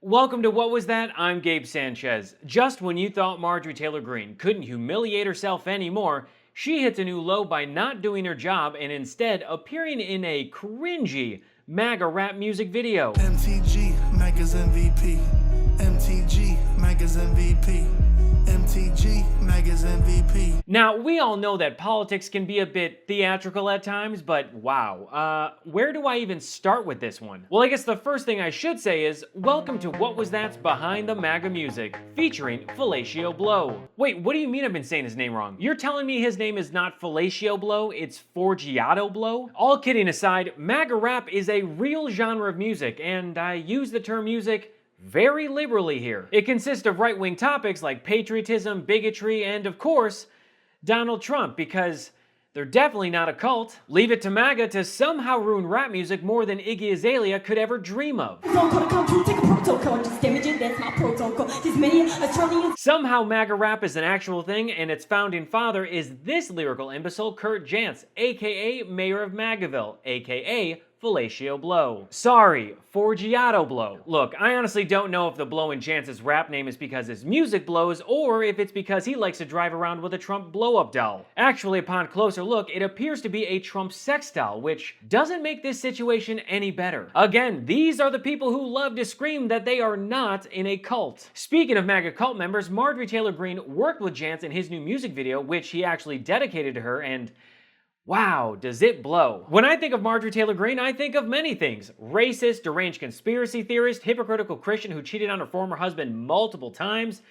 Welcome to What Was That? I'm Gabe Sanchez. Just when you thought Marjorie Taylor Greene couldn't humiliate herself anymore, she hits a new low by not doing her job and instead appearing in a cringy MAGA rap music video. MTG, MAGA's MVP. MTG, MAGA's MVP. MTG, MAGA's MVP. Now, we all know that politics can be a bit theatrical at times, but wow, where do I even start with this one? Well, I guess the first thing I should say is, welcome to What Was That's Behind the MAGA Music, featuring Fellatio Blow. Wait, what do you mean I've been saying his name wrong? You're telling me his name is not Fellatio Blow, it's Forgiato Blow? All kidding aside, MAGA rap is a real genre of music, and I use the term music very liberally here. It consists of right-wing topics like patriotism, bigotry, and of course, Donald Trump, because they're definitely not a cult. Leave it to MAGA to somehow ruin rap music more than Iggy Azalea could ever dream of. Somehow MAGA rap is an actual thing, and its founding father is this lyrical imbecile Kurt Jantz, aka Mayor of MAGAville, aka Fellatio Blow. Sorry, Forgiato Blow. Look, I honestly don't know if the Blow in Jantz's rap name is because his music blows or if it's because he likes to drive around with a Trump blow-up doll. Actually, upon closer look, it appears to be a Trump sex doll, which doesn't make this situation any better. Again, these are the people who love to scream that they are not in a cult. Speaking of MAGA cult members, Marjorie Taylor Greene worked with Jantz in his new music video, which he actually dedicated to her, and wow, does it blow. When I think of Marjorie Taylor Greene, I think of many things. Racist, deranged conspiracy theorist, hypocritical Christian who cheated on her former husband multiple times.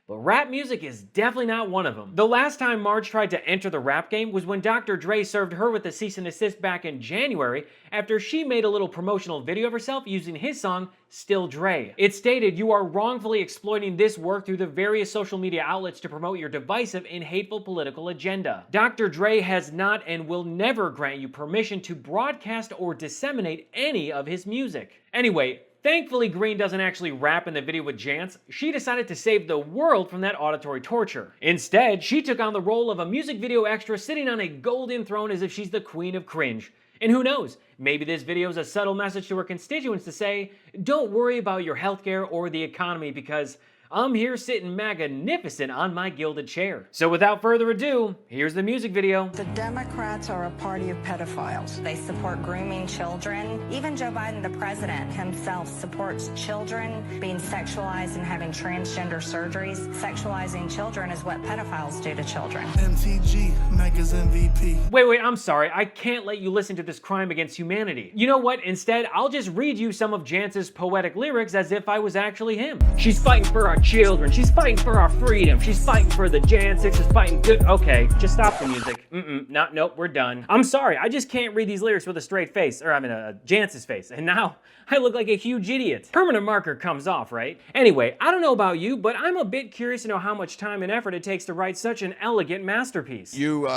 But rap music is definitely not one of them. The last time Marge tried to enter the rap game was when Dr. Dre served her with a cease and desist back in January after she made a little promotional video of herself using his song, Still Dre. It stated, "You are wrongfully exploiting this work through the various social media outlets to promote your divisive and hateful political agenda. Dr. Dre has not and will never grant you permission to broadcast or disseminate any of his music." Anyway, thankfully, Greene doesn't actually rap in the video with Jantz. She decided to save the world from that auditory torture. Instead, she took on the role of a music video extra sitting on a golden throne as if she's the queen of cringe. And who knows, maybe this video is a subtle message to her constituents to say, don't worry about your healthcare or the economy because I'm here sitting magnificent on my gilded chair. So without further ado, here's the music video. The Democrats are a party of pedophiles. They support grooming children. Even Joe Biden, the president himself, supports children being sexualized and having transgender surgeries. Sexualizing children is what pedophiles do to children. MTG, MAGA's MVP. Wait, I'm sorry. I can't let you listen to this crime against humanity. You know what? Instead, I'll just read you some of Jantz's poetic lyrics as if I was actually him. She's fighting for our children. She's fighting for our freedom. She's fighting for the Jan 6 is fighting good. Okay, just stop the music. Nope, we're done. I'm sorry, I just can't read these lyrics with a straight face, or I mean Jantz's face, and now I look like a huge idiot. Permanent marker comes off, right? Anyway, I don't know about you, but I'm a bit curious to know how much time and effort it takes to write such an elegant masterpiece. You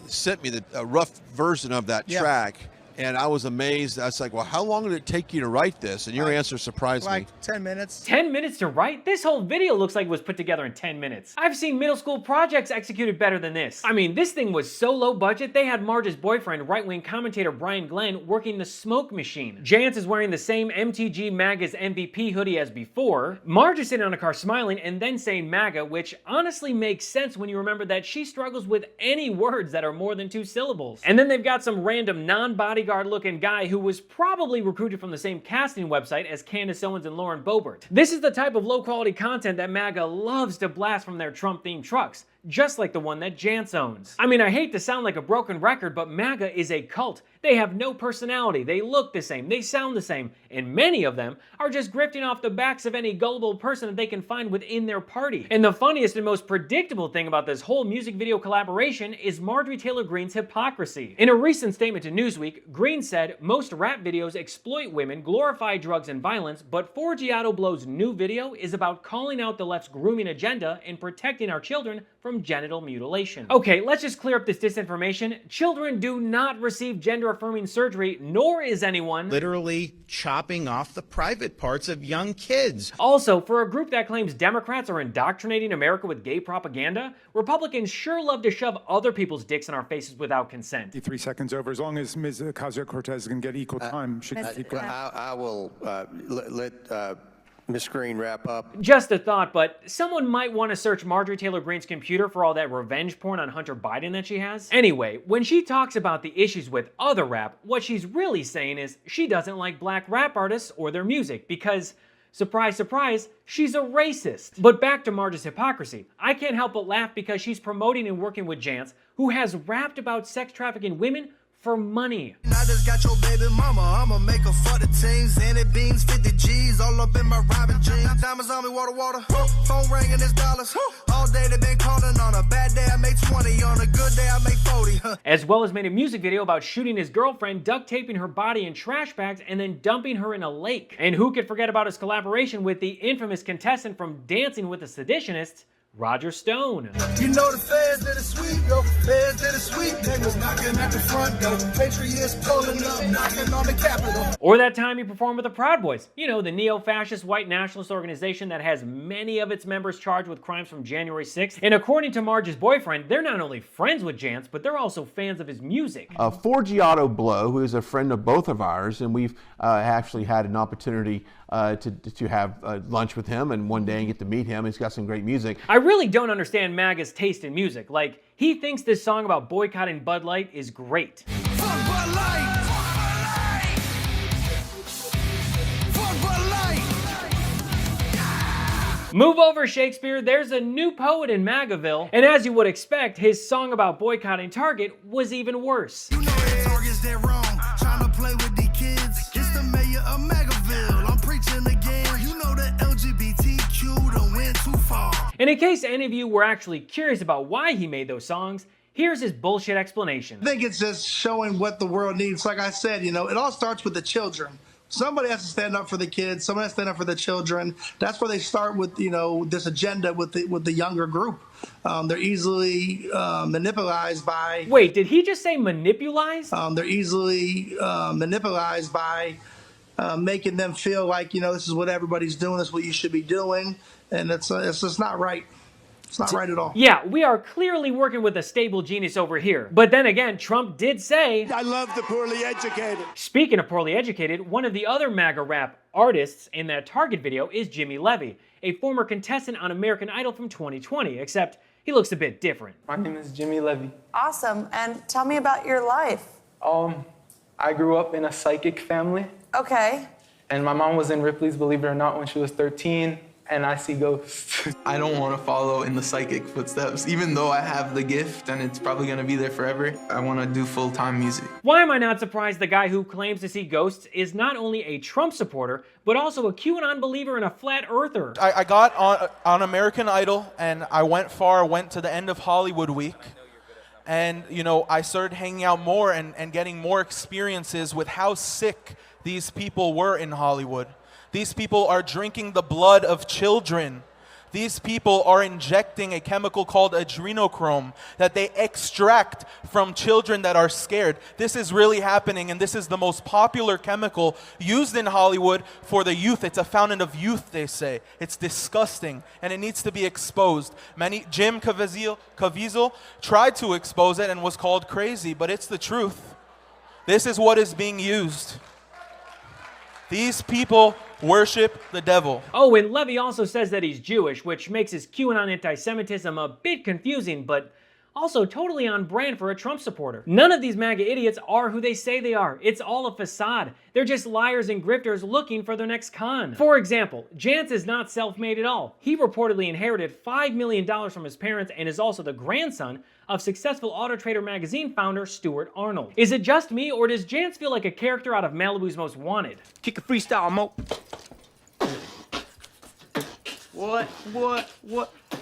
sent me a rough version of that track. And I was amazed. I was like, well, how long did it take you to write this? And your answer surprised me. Like 10 minutes. 10 minutes to write? This whole video looks like it was put together in 10 minutes. I've seen middle school projects executed better than this. I mean, this thing was so low budget, they had Marge's boyfriend, right-wing commentator Brian Glenn, working the smoke machine. Jantz is wearing the same MTG MAGA's MVP hoodie as before. Marge is sitting on a car smiling and then saying MAGA, which honestly makes sense when you remember that she struggles with any words that are more than 2 syllables. And then they've got some random non-bodyguard looking guy who was probably recruited from the same casting website as Candace Owens and Lauren Boebert. This is the type of low-quality content that MAGA loves to blast from their Trump-themed trucks, just like the one that Jantz owns. I mean, I hate to sound like a broken record, but MAGA is a cult. They have no personality, they look the same, they sound the same, and many of them are just grifting off the backs of any gullible person that they can find within their party. And the funniest and most predictable thing about this whole music video collaboration is Marjorie Taylor Greene's hypocrisy. In a recent statement to Newsweek, Greene said, most rap videos exploit women, glorify drugs and violence, but Forgiato Blow's new video is about calling out the left's grooming agenda and protecting our children from genital mutilation. Okay, let's just clear up this disinformation. Children do not receive gender-affirming surgery, nor is anyone Literally chopping off the private parts of young kids. Also, for a group that claims Democrats are indoctrinating America with gay propaganda, Republicans sure love to shove other people's dicks in our faces without consent. 3 seconds over. As long as Ms. Ocasio-Cortez can get equal time, she can keep going. I will let Ms. Greene wrap up? Just a thought, but someone might want to search Marjorie Taylor Greene's computer for all that revenge porn on Hunter Biden that she has. Anyway, when she talks about the issues with other rap, what she's really saying is she doesn't like black rap artists or their music because, surprise, surprise, she's a racist. But back to Marge's hypocrisy. I can't help but laugh because she's promoting and working with Jance, who has rapped about sex trafficking women for money. I just got your baby mama, I'ma make her for the teams. And it beans 50 G's all up in my Robin jeans. Diamonds on me, water. Phone ringing, it's dollars. All day they been calling. On a bad day I make 20, on a good day I make 40. As well as made a music video about shooting his girlfriend, duct taping her body in trash bags, and then dumping her in a lake. And who could forget about his collaboration with the infamous contestant from Dancing with the Seditionists, Roger Stone. You know the feds did it sweet, yo. Feds did it sweet. Niggas knocking at the front door. Patriots pulling up, knocking on the Capitol. Or that time he performed with the Proud Boys. You know, the neo-fascist white nationalist organization that has many of its members charged with crimes from January 6th. And according to Marge's boyfriend, they're not only friends with Jance, but they're also fans of his music. Forgiato Blow, who is a friend of both of ours, and we've actually had an opportunity to have lunch with him and one day and get to meet him. He's got some great music. I really don't understand MAGA's taste in music. Like, he thinks this song about boycotting Bud Light is great. Fuck Bud Light! Fuck Bud Light! Move over, Shakespeare. There's a new poet in MAGAville. And as you would expect, his song about boycotting Target was even worse. You know that Target's that wrong. Trying to play with the kids. It's the mayor of MAGAville. I'm preaching again. You know that LGBTQ don't went too far. And in case any of you were actually curious about why he made those songs, here's his bullshit explanation. I think it's just showing what the world needs. Like I said, it all starts with the children. Somebody has to stand up for the kids. Somebody has to stand up for the children. That's where they start with, this agenda with the younger group. They're easily manipulated by... Wait, did he just say manipulize? They're easily manipulated by making them feel like, this is what everybody's doing. This is what you should be doing. And it's just not right. It's not right at all. Yeah, we are clearly working with a stable genius over here. But then again, Trump did say, I love the poorly educated. Speaking of poorly educated, one of the other MAGA rap artists in that Target video is Jimmy Levy, a former contestant on American Idol from 2020, except he looks a bit different. My name is Jimmy Levy. Awesome. And tell me about your life. I grew up in a psychic family. Okay. And my mom was in Ripley's Believe It or Not when she was 13. And I see ghosts. I don't want to follow in the psychic footsteps, even though I have the gift and it's probably going to be there forever. I want to do full-time music. Why am I not surprised the guy who claims to see ghosts is not only a Trump supporter, but also a QAnon believer and a flat earther? I got on American Idol and I went to the end of Hollywood week. And, I started hanging out more and getting more experiences with how sick these people were in Hollywood. These people are drinking the blood of children. These people are injecting a chemical called adrenochrome that they extract from children that are scared. This is really happening, and this is the most popular chemical used in Hollywood for the youth. It's a fountain of youth, they say. It's disgusting, and it needs to be exposed. Jim Caviezel tried to expose it and was called crazy, but it's the truth. This is what is being used. These people worship the devil. Oh, and Levy also says that he's Jewish, which makes his QAnon anti-Semitism a bit confusing, but also totally on brand for a Trump supporter. None of these MAGA idiots are who they say they are. It's all a facade. They're just liars and grifters looking for their next con. For example, Jance is not self-made at all. He reportedly inherited $5 million from his parents and is also the grandson of successful Auto Trader magazine founder Stuart Arnold. Is it just me, or does Jance feel like a character out of Malibu's Most Wanted? Kick a freestyle, Mo. What?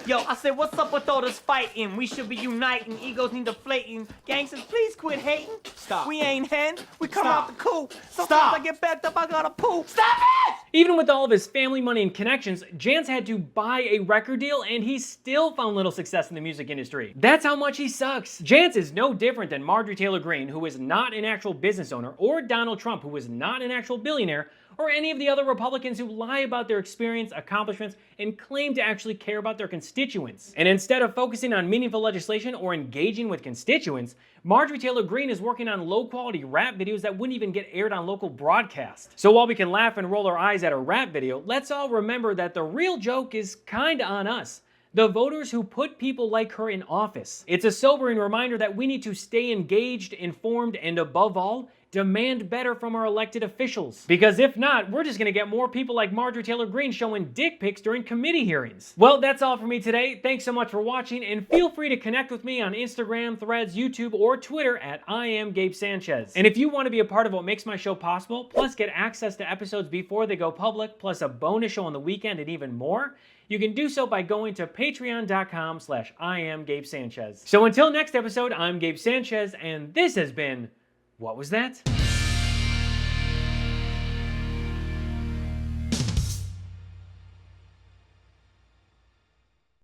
Yo, I said, what's up with all this fighting? We should be uniting, egos need deflating. Gangsters, please quit hating. Stop. We ain't hen, we come out the coop. Sometimes I get backed up, I gotta poop. Stop it! Even with all of his family money and connections, Jance had to buy a record deal and he still found little success in the music industry. That's how much he sucks. Jance is no different than Marjorie Taylor Greene, who is not an actual business owner, or Donald Trump, who is not an actual billionaire, or any of the other Republicans who lie about their experience, accomplishments, and claim to actually care about their constituents. And instead of focusing on meaningful legislation or engaging with constituents, Marjorie Taylor Greene is working on low-quality rap videos that wouldn't even get aired on local broadcasts. So while we can laugh and roll our eyes at a rap video, let's all remember that the real joke is kinda on us, the voters who put people like her in office. It's a sobering reminder that we need to stay engaged, informed, and above all, demand better from our elected officials. Because if not, we're just gonna get more people like Marjorie Taylor Greene showing dick pics during committee hearings. Well, that's all for me today. Thanks so much for watching, and feel free to connect with me on Instagram, Threads, YouTube, or Twitter at I am Gabe Sanchez. And if you want to be a part of what makes my show possible, plus get access to episodes before they go public, plus a bonus show on the weekend and even more, you can do so by going to patreon.com/IamGabeSanchez. So until next episode, I'm Gabe Sanchez, and this has been What Was That?